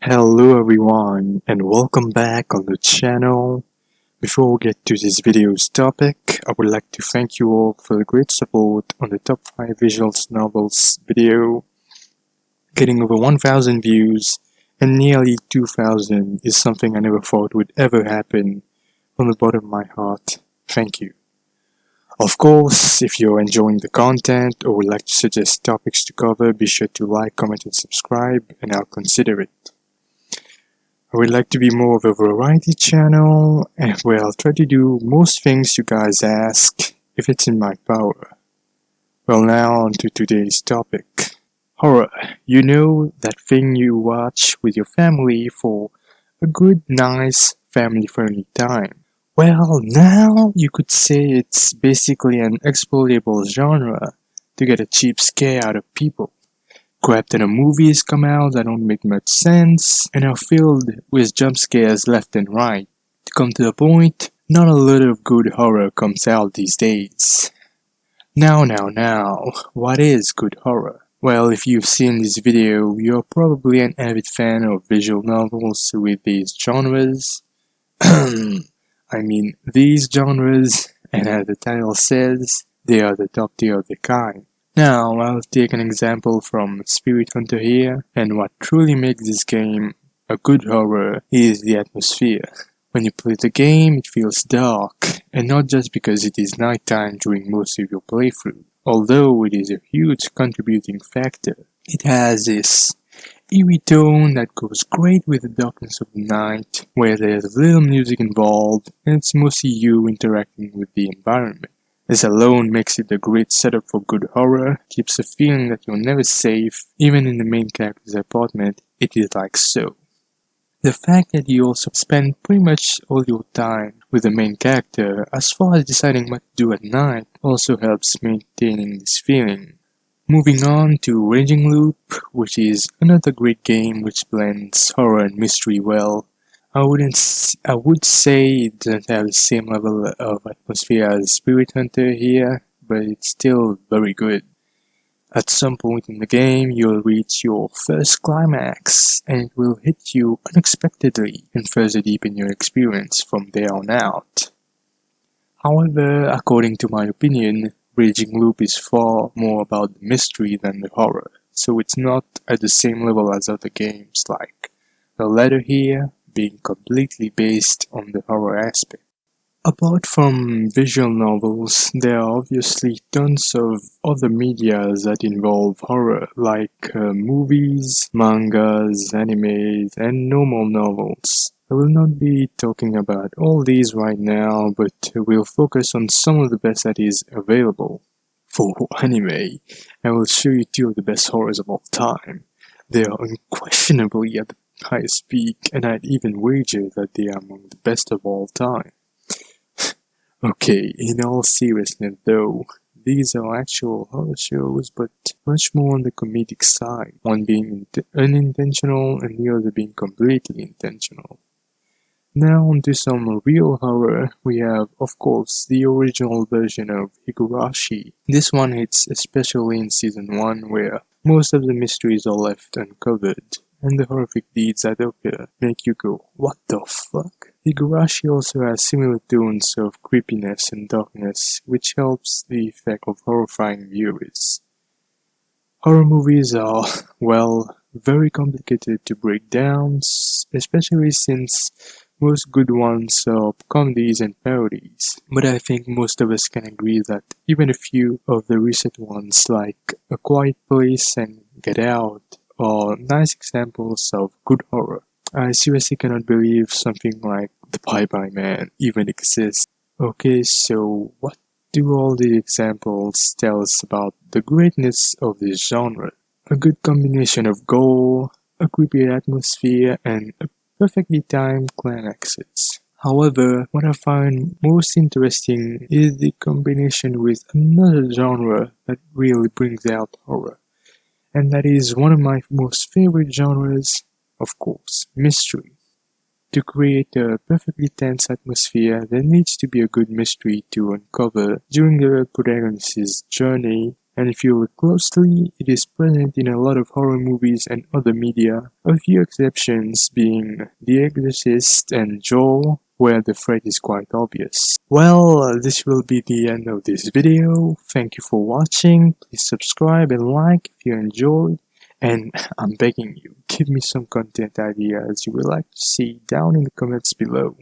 Hello everyone and welcome back on the channel. Before we get to this video's topic, I would like to thank you all for the great support on the top 5 visual novels video. Getting over 1000 views and nearly 2000 is something I never thought would ever happen. From the bottom of my heart, thank you. Of course, if you're enjoying the content or would like to suggest topics to cover, be sure to like, comment and subscribe and I'll consider it. I would like to be more of a variety channel where I'll try to do most things you guys ask if it's in my power. Well, now on to today's topic. Horror. You know, that thing you watch with your family for a good, nice, family-friendly time. Well, now you could say it's basically an exploitable genre to get a cheap scare out of people. Crap ton of movies come out that don't make much sense and are filled with jump scares left and right. To come to the point, not a lot of good horror comes out these days. Now, what is good horror? Well, if you've seen this video, you're probably an avid fan of visual novels with these genres. These genres, and as the title says, they are the top tier of the kind. Now, I'll take an example from Spirit Hunter here, and what truly makes this game a good horror is the atmosphere. When you play the game, it feels dark, and not just because it is nighttime during most of your playthrough, although it is a huge contributing factor. It has this eerie tone that goes great with the darkness of the night, where there's little music involved, and it's mostly you interacting with the environment. This alone makes it a great setup for good horror, keeps the feeling that you're never safe, even in the main character's apartment, it is like so. The fact that you also spend pretty much all your time with the main character, as far as deciding what to do at night, also helps maintaining this feeling. Moving on to Raging Loop, which is another great game which blends horror and mystery well. I would say it doesn't have the same level of atmosphere as Spirit Hunter here, but it's still very good. At some point in the game, you'll reach your first climax, and it will hit you unexpectedly and further deepen your experience from there on out. However, according to my opinion, Raging Loop is far more about the mystery than the horror, so it's not at the same level as other games like The Ladder here, being completely based on the horror aspect. Apart from visual novels, there are obviously tons of other medias that involve horror, like movies, mangas, animes, and normal novels. I will not be talking about all these right now, but we'll focus on some of the best that is available. For anime, I will show you 2 of the best horrors of all time. They are unquestionably at the highest peak, and I'd even wager that they are among the best of all time. Okay, in all seriousness though, these are actual horror shows, but much more on the comedic side, one being unintentional and the other being completely intentional. Now onto some real horror. We have, of course, the original version of Higurashi. This one hits especially in season 1, where most of the mysteries are left uncovered, and the horrific deeds that occur make you go, what the fuck? Higurashi also has similar tones of creepiness and darkness, which helps the effect of horrifying viewers. Horror movies are, well, very complicated to break down, especially since most good ones are comedies and parodies. But I think most of us can agree that even a few of the recent ones like A Quiet Place and Get Out are nice examples of good horror. I seriously cannot believe something like The Bye-Bye Man even exists. Okay, so what do all these examples tell us about the greatness of this genre? A good combination of gore, a creepy atmosphere, and a perfectly timed climaxes. However, what I find most interesting is the combination with another genre that really brings out horror. And that is one of my most favorite genres, of course, mystery. To create a perfectly tense atmosphere, there needs to be a good mystery to uncover during the protagonist's journey, and if you look closely, it is present in a lot of horror movies and other media, a few exceptions being The Exorcist and Joel, where the threat is quite obvious. Well, this will be the end of this video. Thank you for watching. Please subscribe and like if you enjoyed. And I'm begging you, give me some content ideas you would like to see down in the comments below.